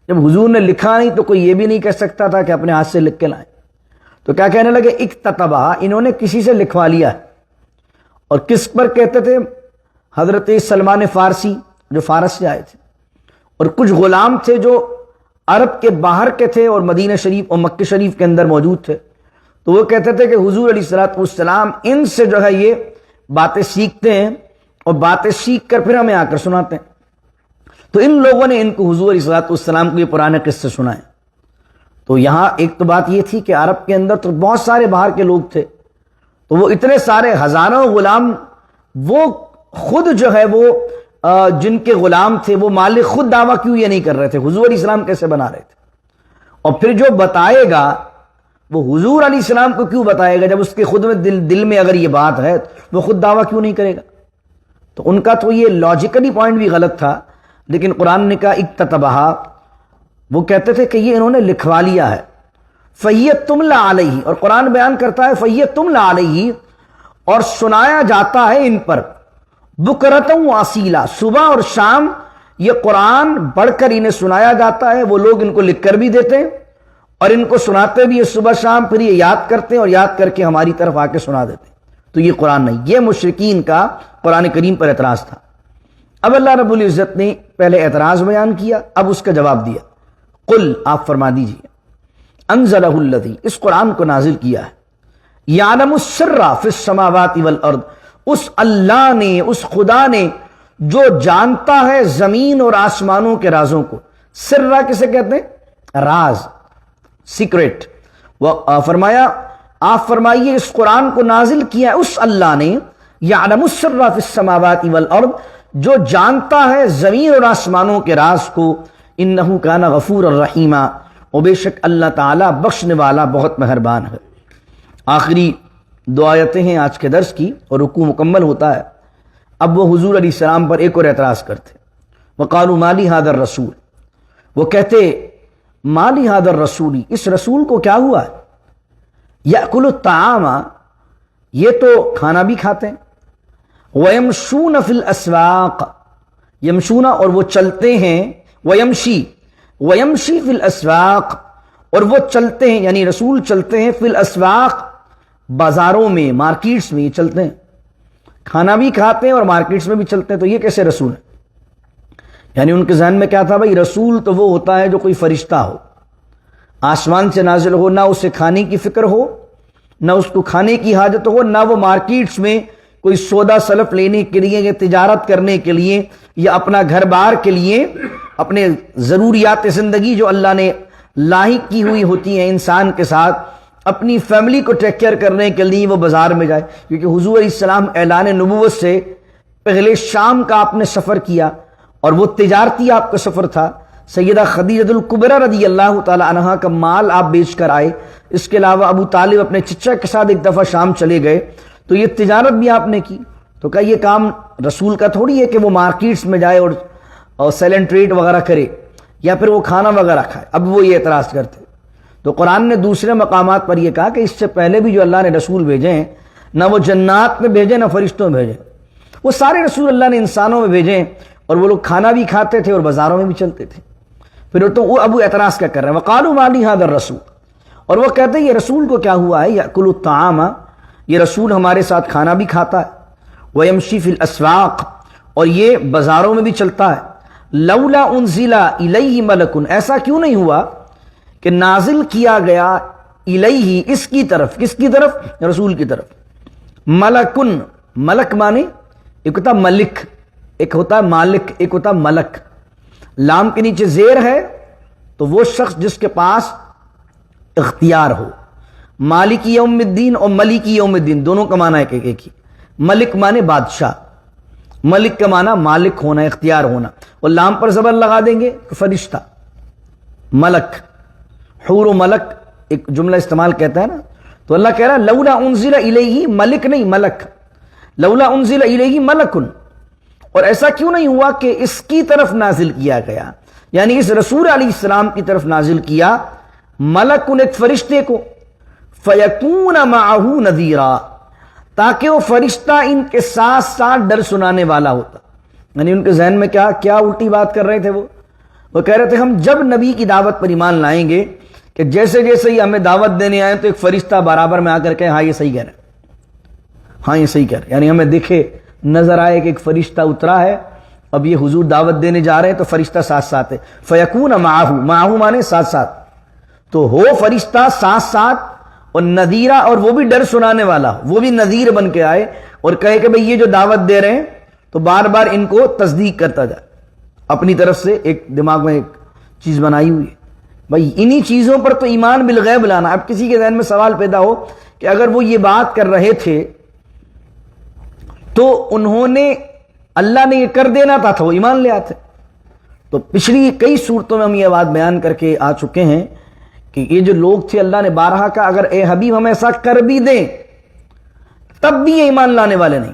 جب حضور نے لکھا نہیں تو کوئی یہ بھی نہیں کہہ سکتا تھا کہ اپنے ہاتھ سے لکھ کے لائیں۔ تو کیا کہنے لگے؟ اکتتبہ، انہوں نے کسی سے لکھوا لیا ہے۔ اور کس پر کہتے تھے؟ حضرت سلمان فارسی جو فارس سے آئے تھے، اور کچھ غلام تھے جو عرب کے باہر کے تھے اور مدینہ شریف اور مکہ شریف کے اندر موجود تھے، تو وہ کہتے تھے کہ حضور علیہ السلام ان سے جو ہے یہ باتیں سیکھتے ہیں اور باتیں سیکھ کر پھر ہمیں آ کر سناتے ہیں۔ تو ان لوگوں نے ان کو حضور علیہ السلام کو یہ پرانے قصے سنائے۔ تو یہاں ایک تو بات یہ تھی کہ عرب کے اندر تو بہت سارے باہر کے لوگ تھے، تو وہ اتنے سارے ہزاروں غلام، وہ خود جو ہے وہ جن کے غلام تھے وہ مالک خود دعویٰ کیوں یہ نہیں کر رہے تھے؟ حضور علیہ السلام کیسے بنا رہے تھے؟ اور پھر جو بتائے گا وہ حضور علیہ السلام کو کیوں بتائے گا؟ جب اس کے خود میں دل میں اگر یہ بات ہے وہ خود دعویٰ کیوں نہیں کرے گا؟ تو ان کا تو یہ لاجیکلی پوائنٹ بھی غلط تھا، لیکن قرآن نے کہا اکتتبہا، وہ کہتے تھے کہ یہ انہوں نے لکھوا لیا ہے۔ فَهِيَ تُمْلَى عَلَيْهِ، اور قرآن بیان کرتا ہے فَهِيَ تُمْلَى عَلَيْهِ، اور سنایا جاتا ہے ان پر، بُكْرَةً وَأَصِيلًا، صبح اور شام یہ قرآن پڑھ کر انہیں سنایا جاتا ہے۔ وہ لوگ ان کو لکھ کر بھی دیتے ہیں اور ان کو سناتے بھی ہیں صبح شام، پھر یہ یاد کرتے ہیں اور یاد کر کے ہماری طرف آ کے سنا دیتے ہیں۔ تو یہ قرآن نہیں، یہ مشرکین کا قرآن کریم پر اعتراض تھا۔ اب اللہ رب العزت نے پہلے اعتراض بیان کیا، اب اس کا جواب دیا۔ قل، آپ فرما دیجئے، انزلہ الذی، اس قرآن کو نازل کیا ہے، یعلم السر فی السماوات والارض، اس اللہ نے، اس خدا نے جو جانتا ہے زمین اور آسمانوں کے رازوں کو۔ سرہ کسے کہتے ہیں؟ راز، سیکریٹ۔ فرمایا آپ فرمائیے اس قرآن کو نازل کیا ہے اس اللہ نے، یعلم السر فی السماوات والارض، جو جانتا ہے زمین اور آسمانوں کے راز کو، انہ کان غفور الرحیم، اور بے شک اللہ تعالیٰ بخشنے والا بہت مہربان ہے۔ آخری دو آیتیں ہیں آج کے درس کی اور رکوع مکمل ہوتا ہے۔ اب وہ حضور علیہ السلام پر ایک اور اعتراض کرتے، وقالوا ما لهذا الرسول، وہ کہتے ما لهذا الرسول، اس رسول کو کیا ہوا ہے، یأکل الطعام، یہ تو کھانا بھی کھاتے ہیں، ویمشون فی الاسواق، یمشون اور وہ چلتے ہیں، ویمشی فی الاسواق، اور وہ چلتے ہیں، یعنی رسول چلتے ہیں، فی الاسواق، بازاروں میں، مارکیٹس میں یہ چلتے ہیں، کھانا بھی کھاتے ہیں اور مارکیٹس میں بھی چلتے ہیں، تو یہ کیسے رسول ہے؟ یعنی ان کے ذہن میں کیا تھا؟ بھائی رسول تو وہ ہوتا ہے جو کوئی فرشتہ ہو، آسمان سے نازل ہو، نہ اسے کھانے کی فکر ہو، نہ اس کو کھانے کی حاجت ہو، نہ وہ مارکیٹس میں کوئی سودا سلف لینے کے لیے یا تجارت کرنے کے لیے یا اپنا گھر بار کے لیے، اپنے ضروریات زندگی جو اللہ نے لاحق کی ہوئی ہوتی ہیں انسان کے ساتھ، اپنی فیملی کو ٹیک کیئر کرنے کے لیے وہ بازار میں جائے۔ کیونکہ حضور علیہ السلام اعلان نبوت سے پہلے شام کا آپ نے سفر کیا اور وہ تجارتی آپ کا سفر تھا۔ سیدہ خدیجہ الکبریٰ رضی اللہ تعالی عنہا کا مال آپ بیچ کر آئے، اس کے علاوہ ابو طالب اپنے چچا کے ساتھ ایک دفعہ شام چلے گئے، تو یہ تجارت بھی آپ نے کی۔ تو کیا یہ کام رسول کا تھوڑی ہے کہ وہ مارکیٹس میں جائے اور سیل اینڈ ٹریڈ وغیرہ کرے یا پھر وہ کھانا وغیرہ کھائے؟ اب وہ یہ اعتراض کرتے۔ تو قرآن نے دوسرے مقامات پر یہ کہا کہ اس سے پہلے بھی جو اللہ نے رسول بھیجے ہیں، نہ وہ جنات میں بھیجے نہ فرشتوں میں بھیجے، وہ سارے رسول اللہ نے انسانوں میں بھیجے ہیں، اور وہ لوگ کھانا بھی کھاتے تھے اور بازاروں میں بھی چلتے تھے۔ پھر تو وہ ابو اعتراض کیا کر رہے ہیں، وقالوا ما لهذا الرسول، اور وہ کہتے ہیں یہ رسول کو کیا ہوا ہے، یأکل الطعام، یہ رسول ہمارے ساتھ کھانا بھی کھاتا ہے، ویمشی فی الاسواق، اور یہ بازاروں میں بھی چلتا ہے. لولا انزل الیہ ملکن، ایسا کیوں نہیں ہوا کہ نازل کیا گیا الیہ اس کی طرف. کس کی طرف؟ رسول کی طرف. ملکن، ملک مانے ایک ہوتا ملک، ایک ہوتا مالک، ایک ہوتا ملک. لام کے نیچے زیر ہے تو وہ شخص جس کے پاس اختیار ہو. مالک یوم الدین اور ملک یوم الدین دونوں کا معنی ایک ہی. ملک مانے بادشاہ، ملک کا معنی مالک ہونا، اختیار ہونا. اور لام پر زبر لگا دیں گے تو فرشتہ. ملک، حور و ملک ایک جملہ استعمال کہتا ہے نا. تو اللہ کہہ رہا ہے لولا انزل الیہ، ملک نہیں ملک، لولا انزل الیہ ملکن. اور ایسا کیوں نہیں ہوا کہ اس کی طرف نازل کیا گیا، یعنی اس رسول علیہ السلام کی طرف نازل کیا ملکن ایک فرشتے کو. فیکون معہ نذیرا، تاکہ وہ فرشتہ ان کے ساتھ ساتھ ڈر سنانے والا ہوتا. یعنی ان کے ذہن میں کیا الٹی بات کر رہے تھے. وہ کہہ رہے تھے ہم جب نبی کی دعوت پر ایمان لائیں گے کہ جیسے جیسے ہی ہمیں دعوت دینے آئے تو ایک فرشتہ برابر میں آ کر کہ ہاں یہ صحیح کہہ رہے ہیں، ہاں یہ صحیح کہہ رہے ہیں. یعنی ہمیں دیکھے نظر آئے کہ ایک فرشتہ اترا ہے، اب یہ حضور دعوت دینے جا رہے ہیں تو فرشتہ ساتھ ساتھ ہے. فیکون معہ، معہ مانے ساتھ ساتھ، تو ہو فرشتہ ساتھ ساتھ. اور نذیرہ، اور وہ بھی ڈر سنانے والا، وہ بھی نذیر بن کے آئے اور کہے کہ بھئی یہ جو دعوت دے رہے ہیں تو بار بار ان کو تصدیق کرتا جائے. اپنی طرف سے ایک دماغ میں ایک چیز بنائی ہوئی ہے بھئی انہی چیزوں پر تو ایمان بالغیب لانا. اب کسی کے ذہن میں سوال پیدا ہو کہ اگر وہ یہ بات کر رہے تھے تو انہوں نے، اللہ نے یہ کر دینا تھا تو وہ ایمان لے آتے. تو پچھلی کئی صورتوں میں ہم یہ بات بیان کر کے آ چکے ہیں کہ یہ جو لوگ تھے اللہ نے بارہا کا اگر اے حبیب ہم ایسا کر بھی دیں تب بھی یہ ایمان لانے والے نہیں.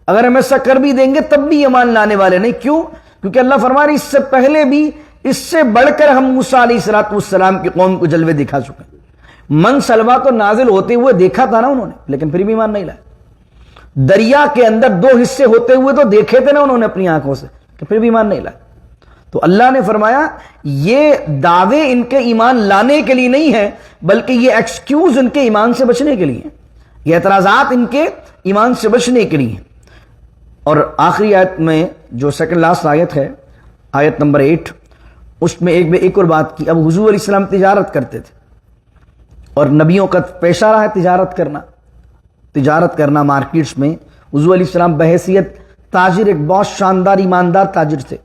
اگر ہم ایسا کر بھی دیں گے تب بھی ایمان لانے والے نہیں. کیوں؟ کیونکہ اللہ فرما رہے اس سے پہلے بھی اس سے بڑھ کر ہم موسیٰ علیہ السلام کی قوم کو جلوے دکھا چکے. من سلوا تو نازل ہوتے ہوئے دیکھا تھا نا انہوں نے، لیکن پھر بھی ایمان نہیں لائے. دریا کے اندر 2 حصے ہوتے ہوئے تو دیکھے تھے نا انہوں نے اپنی آنکھوں سے، کہ پھر بھی ایمان نہیں لائے. تو اللہ نے فرمایا یہ دعوے ان کے ایمان لانے کے لیے نہیں ہے، بلکہ یہ ایکسکیوز ان کے ایمان سے بچنے کے لیے ہیں، یہ اعتراضات ان کے ایمان سے بچنے کے لیے ہیں. اور آخری آیت میں جو سیکنڈ لاسٹ آیت ہے، آیت نمبر 8، اس میں ایک اور بات کی. اب حضور علیہ السلام تجارت کرتے تھے اور نبیوں کا پیشہ رہا ہے تجارت کرنا مارکیٹس میں. حضور علیہ السلام بحیثیت تاجر ایک بہت شاندار ایماندار تاجر تھے.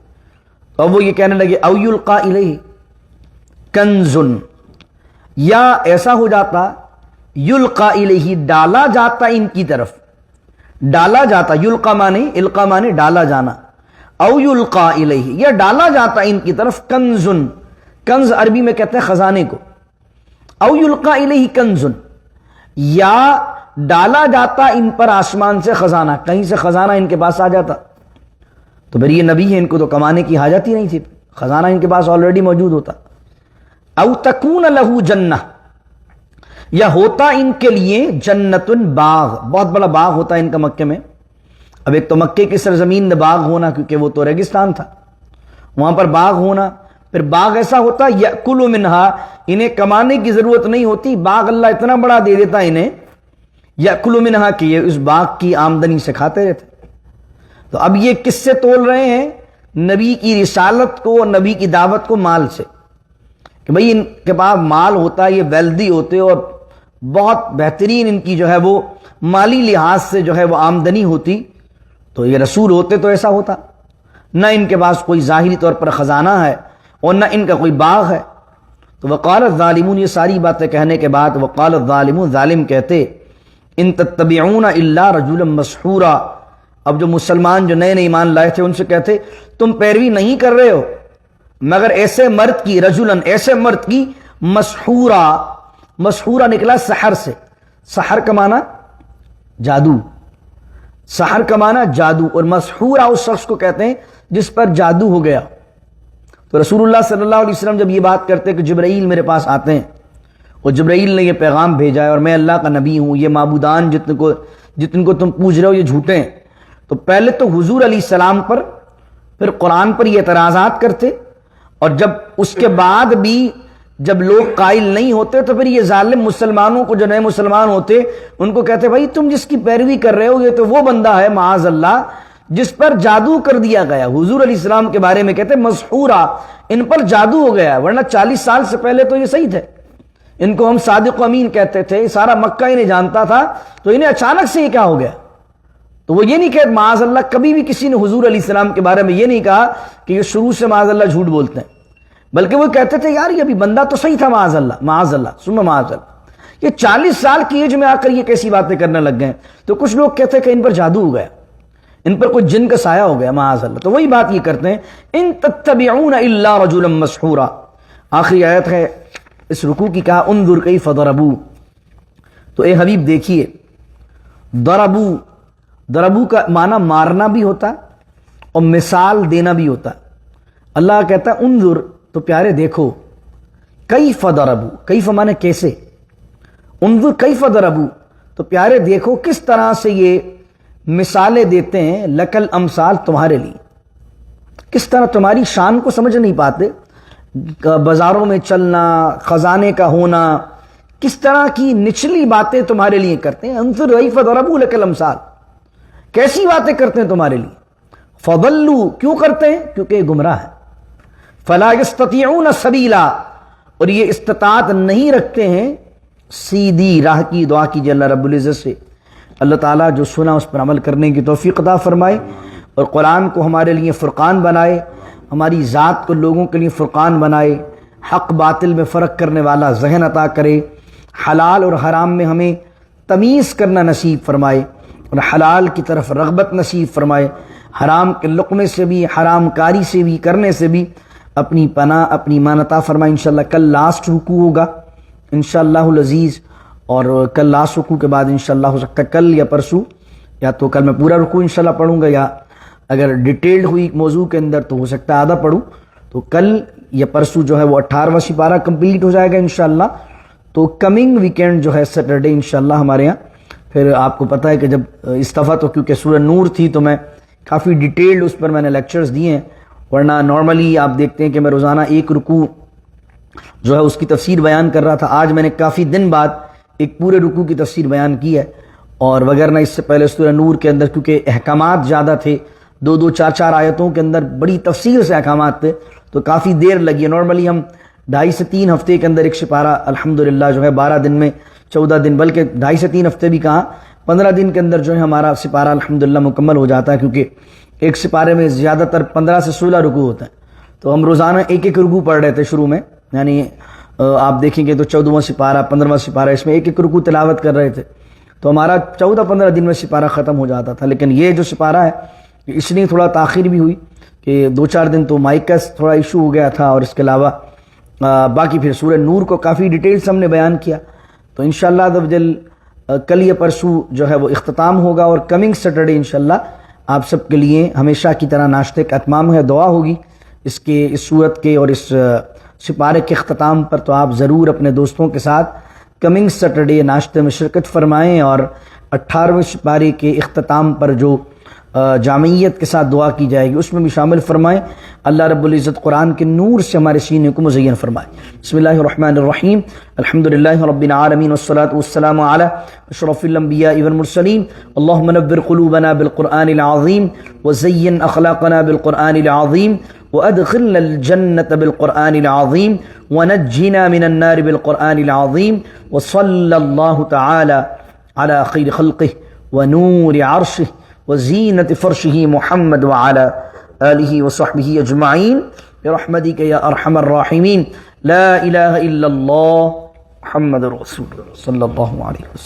اب وہ یہ کہنے لگے او یلقا الیہ کنزن، یا ایسا ہو جاتا یلقا الیہ ڈالا جاتا ان کی طرف، ڈالا جاتا، یلقا مانے القا مانے ڈالا جانا، او یلقا الیہ یا ڈالا جاتا ان کی طرف کنزن. کنز عربی میں کہتے ہیں خزانے کو. او یلقا الیہ کنزن، یا ڈالا جاتا ان پر آسمان سے خزانہ، کہیں سے خزانہ ان کے پاس آ جاتا. تو پھر یہ نبی ہے، ان کو تو کمانے کی حاجت ہی نہیں تھی، خزانہ ان کے پاس آلریڈی موجود ہوتا. او تکون لہ جنہ، یا ہوتا ان کے لیے جنتن باغ، بہت بڑا باغ ہوتا ہے ان کا مکے میں. اب ایک تو مکے کی سرزمین میں باغ ہونا، کیونکہ وہ تو ریگستان تھا، وہاں پر باغ ہونا. پھر باغ ایسا ہوتا یأکل منہا، انہیں کمانے کی ضرورت نہیں ہوتی، باغ اللہ اتنا بڑا دے دیتا انہیں، یأکل منہا کہ یہ اس باغ کی آمدنی سے کھاتے رہتے. تو اب یہ کس سے تول رہے ہیں؟ نبی کی رسالت کو، نبی کی دعوت کو مال سے، کہ بھئی ان کے پاس مال ہوتا ہے، یہ ویلدی ہوتے اور بہت بہترین ان کی جو ہے وہ مالی لحاظ سے جو ہے وہ آمدنی ہوتی. تو یہ رسول ہوتے تو ایسا ہوتا، نہ ان کے پاس کوئی ظاہری طور پر خزانہ ہے اور نہ ان کا کوئی باغ ہے. تو وقال الظالمون، یہ ساری باتیں کہنے کے بعد وقال الظالمون، ظالم کہتے ان تتبعون الا رجلا مسحورا. اب جو مسلمان جو نئے ایمان لائے تھے ان سے کہتے تم پیروی نہیں کر رہے ہو مگر ایسے مرد کی، رجلن ایسے مرد کی، مسحورا، مسحورا نکلا سحر سے. سحر کا معنی جادو، سحر کا معنی جادو، اور مسحورا اس شخص کو کہتے ہیں جس پر جادو ہو گیا. تو رسول اللہ صلی اللہ علیہ وسلم جب یہ بات کرتے کہ جبرائیل میرے پاس آتے ہیں اور جبرائیل نے یہ پیغام بھیجا ہے اور میں اللہ کا نبی ہوں، یہ معبودان جتن کو تم پوج رہے ہو یہ جھوٹے ہیں، تو پہلے تو حضور علیہ السلام پر، پھر قرآن پر یہ اعتراضات کرتے، اور جب اس کے بعد بھی جب لوگ قائل نہیں ہوتے تو پھر یہ ظالم مسلمانوں کو، جو نئے مسلمان ہوتے ان کو کہتے بھائی تم جس کی پیروی کر رہے ہو یہ تو وہ بندہ ہے معاذ اللہ جس پر جادو کر دیا گیا. حضور علیہ السلام کے بارے میں کہتے ہیں مسحورا، ان پر جادو ہو گیا، ورنہ 40 سال سے پہلے تو یہ صحیح تھے. ان کو ہم صادق و امین کہتے تھے، سارا مکہ انہیں جانتا تھا، تو انہیں اچانک سے یہ کیا ہو گیا؟ تو وہ یہ نہیں کہ معاذ اللہ، کبھی بھی کسی نے حضور علیہ السلام کے بارے میں یہ نہیں کہا کہ یہ شروع سے معاذ اللہ جھوٹ بولتے ہیں، بلکہ وہ کہتے تھے یار یہ ابھی بندہ تو صحیح تھا، معاذ اللہ معاذ اللہ ثم معاذ اللہ. یہ 40 سال کی ایج میں آ کر یہ کیسی باتیں کرنے لگ گئے. تو کچھ لوگ کہتے ہیں کہ ان پر جادو ہو گیا، ان پر کوئی جن کا سایہ ہو گیا معاذ اللہ. تو وہی بات یہ کرتے ہیں، ان تتبعون الا رجلا مسحورا. آخری آیت ہے اس رکوع کی، کہا انظر کیف ضربوا. تو اے حبیب دیکھیے، ضربوا کا معنی مارنا بھی ہوتا ہے اور مثال دینا بھی ہوتا ہے. اللہ کہتا ہے انظر، تو پیارے دیکھو، کیف ضربوا، کیف معنی کیسے، انظر کیف ضربوا، تو پیارے دیکھو کس طرح سے یہ مثالیں دیتے ہیں، لکل امثال تمہارے لیے، کس طرح تمہاری شان کو سمجھ نہیں پاتے، بازاروں میں چلنا، خزانے کا ہونا، کس طرح کی نچلی باتیں تمہارے لیے کرتے ہیں. انظر کیف ضربوا لکل امثال، کیسی باتیں کرتے ہیں تمہارے لیے. فضلوا، کیوں کرتے ہیں؟ کیونکہ یہ گمراہ ہے. فلا یستطیعون سبیلا، اور یہ استطاعت نہیں رکھتے ہیں سیدھی راہ کی. دعا کیجیے اللہ رب العزت سے اللہ تعالیٰ جو سنا اس پر عمل کرنے کی توفیق عطا فرمائے، اور قرآن کو ہمارے لیے فرقان بنائے، ہماری ذات کو لوگوں کے لیے فرقان بنائے، حق باطل میں فرق کرنے والا ذہن عطا کرے، حلال اور حرام میں ہمیں تمیز کرنا نصیب فرمائے، اور حلال کی طرف رغبت نصیب فرمائے، حرام کے لقمے سے بھی، حرام کاری سے بھی، کرنے سے بھی اپنی پناہ، اپنی ایمان عطا فرمائے. انشاءاللہ کل لاسٹ رکوع ہوگا انشاءاللہ العزیز، اور کل لاسٹ رکوع کے بعد انشاءاللہ ہو سکتا ہے کل یا پرسوں، یا تو کل میں پورا رکوع انشاءاللہ پڑھوں گا، یا اگر ڈیٹیلڈ ہوئی موضوع کے اندر تو ہو سکتا ہے آدھا پڑھوں. تو کل یا پرسوں جو ہے وہ 18واں سپارہ کمپلیٹ ہو جائے گا انشاءاللہ. تو کمنگ ویکینڈ جو ہے سیٹرڈے انشاءاللہ ہمارے یہاں، پھر آپ کو پتہ ہے کہ جب اس دفعہ تو کیونکہ سورہ نور تھی تو میں کافی ڈیٹیلڈ اس پر میں نے لیکچرز دیے ہیں، ورنہ نارملی آپ دیکھتے ہیں کہ میں روزانہ ایک رکوع جو ہے اس کی تفسیر بیان کر رہا تھا. آج میں نے کافی دن بعد ایک پورے رکوع کی تفسیر بیان کی ہے، اور وغیرہ اس سے پہلے سورہ نور کے اندر کیونکہ احکامات زیادہ تھے، 2 4 آیتوں کے اندر بڑی تفصیل سے احکامات تھے، تو کافی دیر لگی ہے. نارملی ہم 2.5 سے 3 ہفتے کے اندر ایک سپارہ الحمدللہ جو ہے 12 دن میں 14 دن، بلکہ 2.5 سے 3 ہفتے بھی کہاں، 15 دن کے اندر جو ہے ہمارا سپارہ الحمدللہ مکمل ہو جاتا ہے، کیونکہ ایک سپارے میں زیادہ تر 15 سے 16 رکوع ہوتے ہیں. تو ہم روزانہ ایک رکوع پڑھ رہے تھے شروع میں، یعنی آپ دیکھیں گے تو 14واں سپارہ، 15واں سپارہ، اس میں ایک رکوع تلاوت کر رہے تھے، تو ہمارا 14-15 دن میں سپارہ ختم ہو جاتا تھا. لیکن یہ جو سپارہ ہے اس لیے تھوڑا تاخیر بھی ہوئی کہ 2-4 دن تو مائک کا تھوڑا ایشو ہو گیا تھا، اور اس کے علاوہ باقی پھر سورہ نور کو کافی ڈیٹیل سے ہم نے بیان کیا. تو انشاءاللہ عزوجل کل یا پرسوں جو ہے وہ اختتام ہوگا، اور کمنگ سیٹرڈے انشاءاللہ آپ سب کے لیے ہمیشہ کی طرح ناشتے کا اتمام ہے. دعا ہوگی اس صورت کے اور اس سپارے کے اختتام پر، تو آپ ضرور اپنے دوستوں کے ساتھ کمنگ سیٹرڈے ناشتے میں شرکت فرمائیں، اور 18ویں سپارے کے اختتام پر جو جامعیت کے ساتھ دعا کی جائے گی اس میں بھی شامل فرمائیں. اللہ رب العزت قرآن کے نور سے ہمارے سینے کو مزین فرمائے. بسم اللہ الرحمن الرحیم، الحمدللہ رب العالمین، والصلاة والسلام علی اشرف الانبیاء والمرسلین. اللہم نور قلوبنا بالقرآن العظیم، وزین اخلاقنا بالقرآن العظیم، وادخلنا الجنة بالقرآن العظیم، ونجنا من النار بالقرآن العظیم. وصلی اللہ تعالی علی خیر خلقہ ونور عرشہ وزینت فرشہ محمد وعلی آلہ وصحبہ اجمعین برحمتک یا ارحم الراحمین. لا الہ الا اللہ محمد رسول اللہ صلی اللہ علیہ وسلم.